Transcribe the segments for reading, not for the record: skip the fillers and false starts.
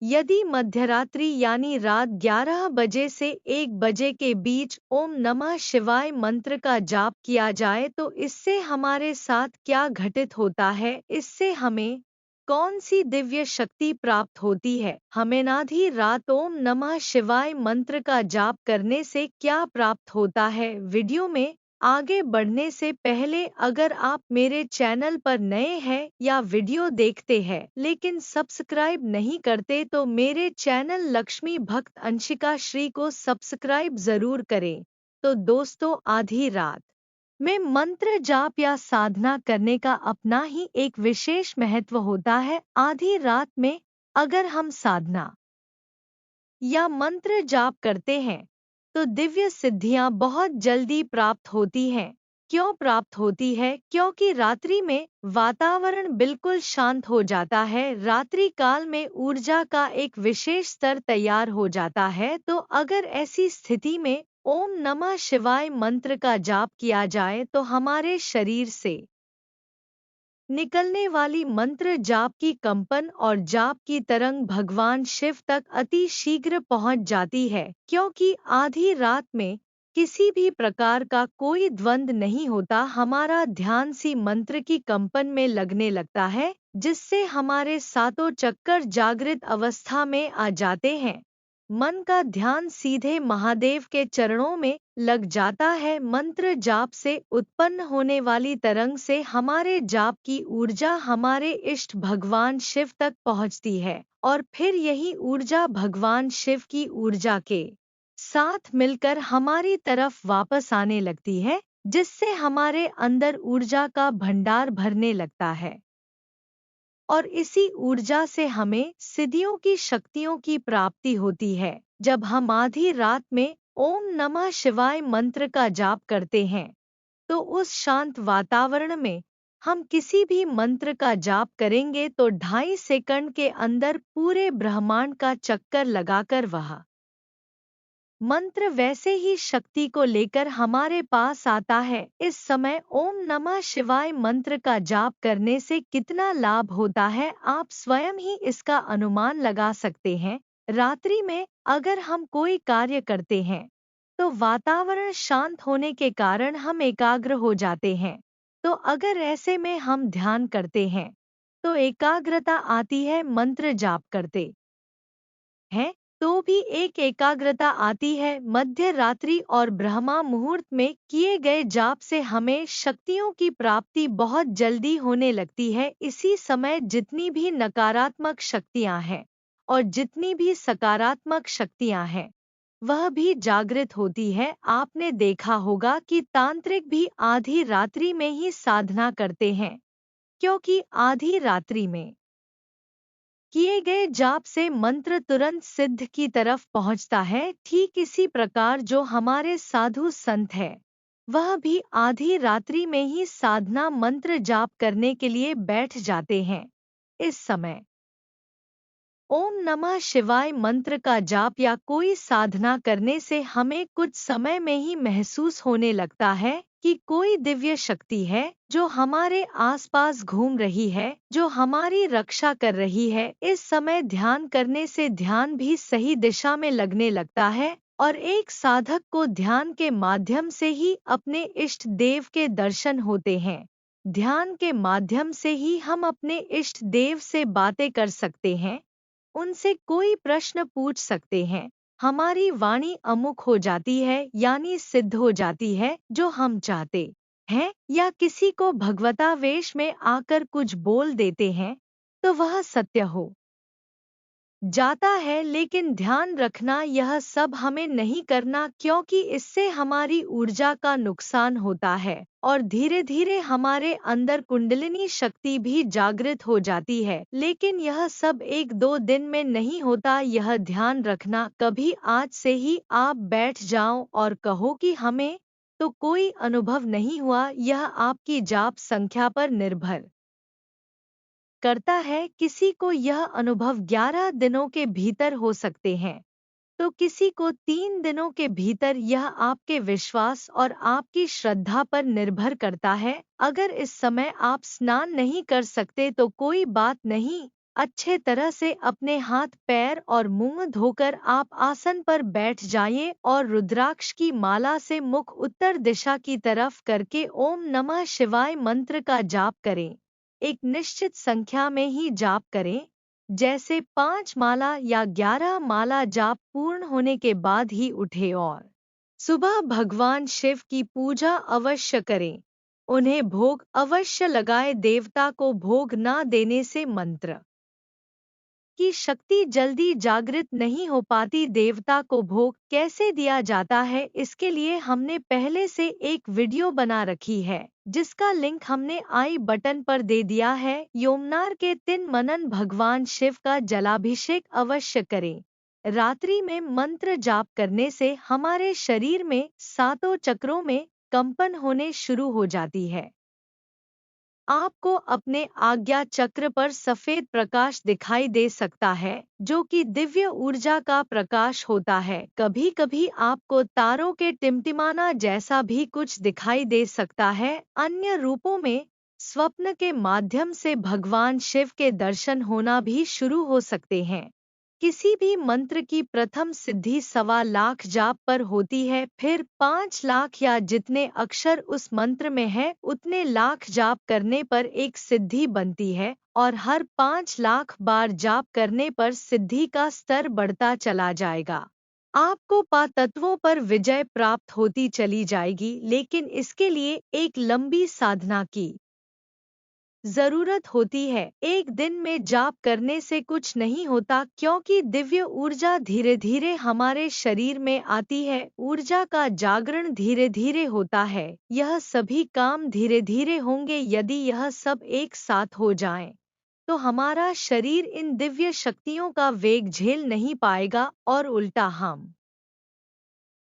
यदि मध्यरात्रि यानी रात 11 बजे से 1 बजे के बीच ओम नमः शिवाय मंत्र का जाप किया जाए तो इससे हमारे साथ क्या घटित होता है, इससे हमें कौन सी दिव्य शक्ति प्राप्त होती है, हमें आधी रात ओम नमः शिवाय मंत्र का जाप करने से क्या प्राप्त होता है। वीडियो में आगे बढ़ने से पहले अगर आप मेरे चैनल पर नए हैं या वीडियो देखते हैं लेकिन सब्सक्राइब नहीं करते तो मेरे चैनल लक्ष्मी भक्त अंशिका श्री को सब्सक्राइब जरूर करें। तो दोस्तों, आधी रात में मंत्र जाप या साधना करने का अपना ही एक विशेष महत्व होता है। आधी रात में अगर हम साधना या मंत्र जाप करते हैं तो दिव्य सिद्धियां बहुत जल्दी प्राप्त होती हैं। क्यों प्राप्त होती है? क्योंकि रात्रि में वातावरण बिल्कुल शांत हो जाता है। रात्रि काल में ऊर्जा का एक विशेष स्तर तैयार हो जाता है। तो अगर ऐसी स्थिति में ओम नमः शिवाय मंत्र का जाप किया जाए तो हमारे शरीर से निकलने वाली मंत्र जाप की कंपन और जाप की तरंग भगवान शिव तक अति शीघ्र पहुंच जाती है। क्योंकि आधी रात में किसी भी प्रकार का कोई द्वंद नहीं होता, हमारा ध्यान सी मंत्र की कंपन में लगने लगता है जिससे हमारे सातों चक्कर जागृत अवस्था में आ जाते हैं। मन का ध्यान सीधे महादेव के चरणों में लग जाता है। मंत्र जाप से उत्पन्न होने वाली तरंग से हमारे जाप की ऊर्जा हमारे इष्ट भगवान शिव तक पहुंचती है और फिर यही ऊर्जा भगवान शिव की ऊर्जा के साथ मिलकर हमारी तरफ वापस आने लगती है, जिससे हमारे अंदर ऊर्जा का भंडार भरने लगता है और इसी ऊर्जा से हमें सिद्धियों की शक्तियों की प्राप्ति होती है। जब हम आधी रात में ओम नमः शिवाय मंत्र का जाप करते हैं तो उस शांत वातावरण में हम किसी भी मंत्र का जाप करेंगे तो 2.5 सेकंड के अंदर पूरे ब्रह्मांड का चक्कर लगाकर वह मंत्र वैसे ही शक्ति को लेकर हमारे पास आता है। इस समय ओम नमः शिवाय मंत्र का जाप करने से कितना लाभ होता है आप स्वयं ही इसका अनुमान लगा सकते हैं। रात्रि में अगर हम कोई कार्य करते हैं तो वातावरण शांत होने के कारण हम एकाग्र हो जाते हैं। तो अगर ऐसे में हम ध्यान करते हैं तो एकाग्रता आती है। मंत्र जाप करते हैं तो भी एक एकाग्रता आती है। मध्य रात्रि और ब्रह्मा मुहूर्त में किए गए जाप से हमें शक्तियों की प्राप्ति बहुत जल्दी होने लगती है। इसी समय जितनी भी नकारात्मक शक्तियां हैं और जितनी भी सकारात्मक शक्तियां हैं वह भी जागृत होती है। आपने देखा होगा कि तांत्रिक भी आधी रात्रि में ही साधना करते हैं, क्योंकि आधी रात्रि में किए गए जाप से मंत्र तुरंत सिद्ध की तरफ पहुंचता है। ठीक इसी प्रकार जो हमारे साधु संत है वह भी आधी रात्रि में ही साधना मंत्र जाप करने के लिए बैठ जाते हैं। इस समय ओम नमः शिवाय मंत्र का जाप या कोई साधना करने से हमें कुछ समय में ही महसूस होने लगता है कि कोई दिव्य शक्ति है जो हमारे आसपास घूम रही है, जो हमारी रक्षा कर रही है। इस समय ध्यान करने से ध्यान भी सही दिशा में लगने लगता है और एक साधक को ध्यान के माध्यम से ही अपने इष्ट देव के दर्शन होते हैं। ध्यान के माध्यम से ही हम अपने इष्ट देव से बातें कर सकते हैं, उनसे कोई प्रश्न पूछ सकते हैं। हमारी वाणी अमुख हो जाती है यानी सिद्ध हो जाती है। जो हम चाहते हैं या किसी को भगवतावेश में आकर कुछ बोल देते हैं तो वह सत्य हो जाता है। लेकिन ध्यान रखना यह सब हमें नहीं करना, क्योंकि इससे हमारी ऊर्जा का नुकसान होता है और धीरे धीरे हमारे अंदर कुंडलिनी शक्ति भी जागृत हो जाती है। लेकिन यह सब 1-2 दिन में नहीं होता। यह ध्यान रखना, कभी आज से ही आप बैठ जाओ और कहो कि हमें तो कोई अनुभव नहीं हुआ। यह आपकी जाप संख्या पर निर्भर करता है। किसी को यह अनुभव 11 दिनों के भीतर हो सकते हैं तो किसी को 3 दिनों के भीतर। यह आपके विश्वास और आपकी श्रद्धा पर निर्भर करता है। अगर इस समय आप स्नान नहीं कर सकते तो कोई बात नहीं, अच्छे तरह से अपने हाथ पैर और मुंह धोकर आप आसन पर बैठ जाइए और रुद्राक्ष की माला से मुख उत्तर दिशा की तरफ करके ओम नमः शिवाय मंत्र का जाप करें। एक निश्चित संख्या में ही जाप करें, जैसे 5 माला या 11 माला जाप पूर्ण होने के बाद ही उठे और सुबह भगवान शिव की पूजा अवश्य करें। उन्हें भोग अवश्य लगाए। देवता को भोग न देने से मंत्र की शक्ति जल्दी जागृत नहीं हो पाती। देवता को भोग कैसे दिया जाता है, इसके लिए हमने पहले से एक वीडियो बना रखी है, जिसका लिंक हमने आई बटन पर दे दिया है। यमुनार के 3 मनन भगवान शिव का जलाभिषेक अवश्य करें। रात्रि में मंत्र जाप करने से हमारे शरीर में 7 चक्रों में कंपन होने शुरू हो जाती है। आपको अपने आज्ञा चक्र पर सफेद प्रकाश दिखाई दे सकता है, जो कि दिव्य ऊर्जा का प्रकाश होता है। कभी कभी आपको तारों के टिमटिमाना जैसा भी कुछ दिखाई दे सकता है। अन्य रूपों में स्वप्न के माध्यम से भगवान शिव के दर्शन होना भी शुरू हो सकते हैं। किसी भी मंत्र की प्रथम सिद्धि 1.25 लाख जाप पर होती है, फिर 5 लाख या जितने अक्षर उस मंत्र में है उतने लाख जाप करने पर एक सिद्धि बनती है, और हर 5 लाख बार जाप करने पर सिद्धि का स्तर बढ़ता चला जाएगा। आपको पातत्वों पर विजय प्राप्त होती चली जाएगी, लेकिन इसके लिए एक लंबी साधना की जरूरत होती है। एक दिन में जाप करने से कुछ नहीं होता, क्योंकि दिव्य ऊर्जा धीरे धीरे हमारे शरीर में आती है। ऊर्जा का जागरण धीरे धीरे होता है। यह सभी काम धीरे धीरे होंगे। यदि यह सब एक साथ हो जाएं, तो हमारा शरीर इन दिव्य शक्तियों का वेग झेल नहीं पाएगा और उल्टा हम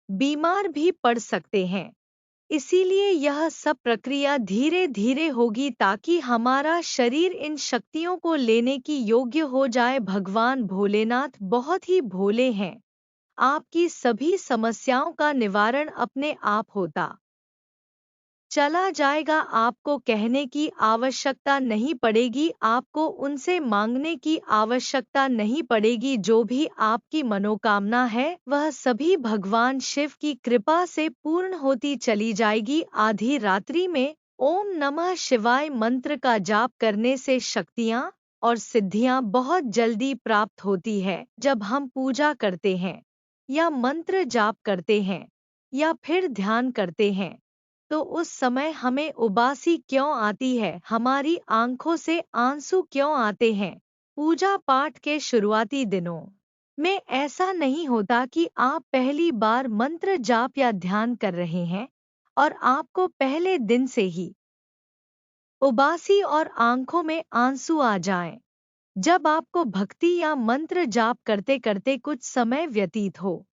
बीमार भी पड़ सकते हैं। इसीलिए यह सब प्रक्रिया धीरे धीरे होगी, ताकि हमारा शरीर इन शक्तियों को लेने की योग्य हो जाए। भगवान भोलेनाथ बहुत ही भोले हैं। आपकी सभी समस्याओं का निवारण अपने आप होता चला जाएगा। आपको कहने की आवश्यकता नहीं पड़ेगी, आपको उनसे मांगने की आवश्यकता नहीं पड़ेगी। जो भी आपकी मनोकामना है वह सभी भगवान शिव की कृपा से पूर्ण होती चली जाएगी। आधी रात्रि में ओम नमः शिवाय मंत्र का जाप करने से शक्तियाँ और सिद्धियाँ बहुत जल्दी प्राप्त होती है। जब हम पूजा करते हैं या मंत्र जाप करते हैं या फिर ध्यान करते हैं, तो उस समय हमें उबासी क्यों आती है, हमारी आंखों से आंसू क्यों आते हैं? पूजा पाठ के शुरुआती दिनों में ऐसा नहीं होता कि आप पहली बार मंत्र जाप या ध्यान कर रहे हैं और आपको पहले दिन से ही उबासी और आंखों में आंसू आ जाएं। जब आपको भक्ति या मंत्र जाप करते करते कुछ समय व्यतीत हो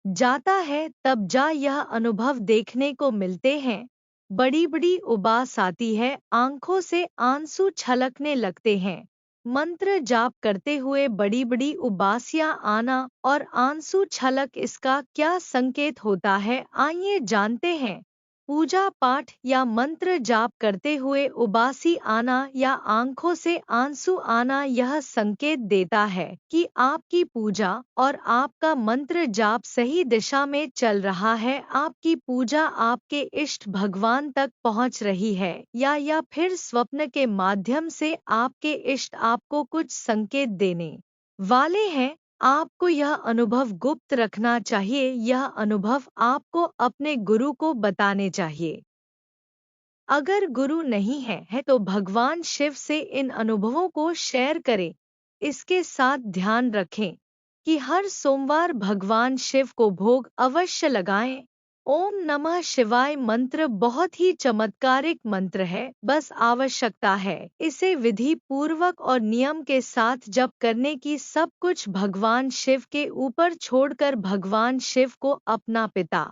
जाता है, तब यह अनुभव देखने को मिलते हैं। बड़ी बड़ी उबास आती है, आंखों से आंसू छलकने लगते हैं। मंत्र जाप करते हुए बड़ी बड़ी उबासियां आना और आंसू छलक, इसका क्या संकेत होता है, आइए जानते हैं। पूजा पाठ या मंत्र जाप करते हुए उबासी आना या आंखों से आंसू आना यह संकेत देता है कि आपकी पूजा और आपका मंत्र जाप सही दिशा में चल रहा है। आपकी पूजा आपके इष्ट भगवान तक पहुंच रही है, या फिर स्वप्न के माध्यम से आपके इष्ट आपको कुछ संकेत देने वाले हैं। आपको यह अनुभव गुप्त रखना चाहिए। यह अनुभव आपको अपने गुरु को बताने चाहिए। अगर गुरु नहीं है तो भगवान शिव से इन अनुभवों को शेयर करें। इसके साथ ध्यान रखें कि हर सोमवार भगवान शिव को भोग अवश्य लगाएं। ओम नमः शिवाय मंत्र बहुत ही चमत्कारिक मंत्र है। बस आवश्यकता है इसे विधि पूर्वक और नियम के साथ जप करने की। सब कुछ भगवान शिव के ऊपर छोड़कर भगवान शिव को अपना पिता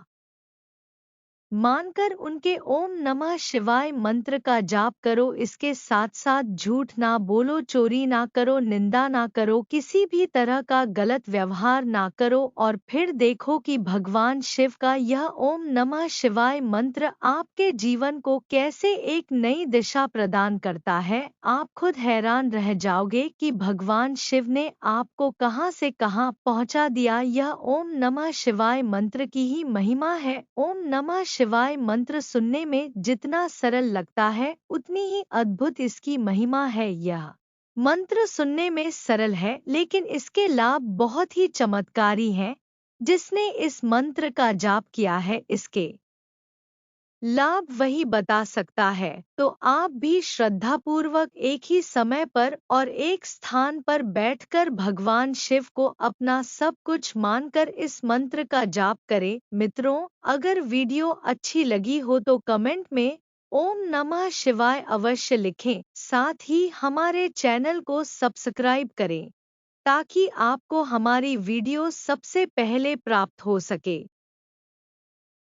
मानकर उनके ओम नमः शिवाय मंत्र का जाप करो। इसके साथ साथ झूठ ना बोलो, चोरी ना करो, निंदा ना करो, किसी भी तरह का गलत व्यवहार ना करो और फिर देखो कि भगवान शिव का यह ओम नमः शिवाय मंत्र आपके जीवन को कैसे एक नई दिशा प्रदान करता है। आप खुद हैरान रह जाओगे कि भगवान शिव ने आपको कहां से कहां पहुंचा दिया। यह ओम नमः शिवाय मंत्र की ही महिमा है। ओम नमः शिवाय मंत्र सुनने में जितना सरल लगता है उतनी ही अद्भुत इसकी महिमा है। यह मंत्र सुनने में सरल है लेकिन इसके लाभ बहुत ही चमत्कारी हैं। जिसने इस मंत्र का जाप किया है इसके लाभ वही बता सकता है। तो आप भी श्रद्धापूर्वक एक ही समय पर और एक स्थान पर बैठकर भगवान शिव को अपना सब कुछ मानकर इस मंत्र का जाप करें। मित्रों, अगर वीडियो अच्छी लगी हो तो कमेंट में ओम नमः शिवाय अवश्य लिखें। साथ ही हमारे चैनल को सब्सक्राइब करें ताकि आपको हमारी वीडियो सबसे पहले प्राप्त हो सके।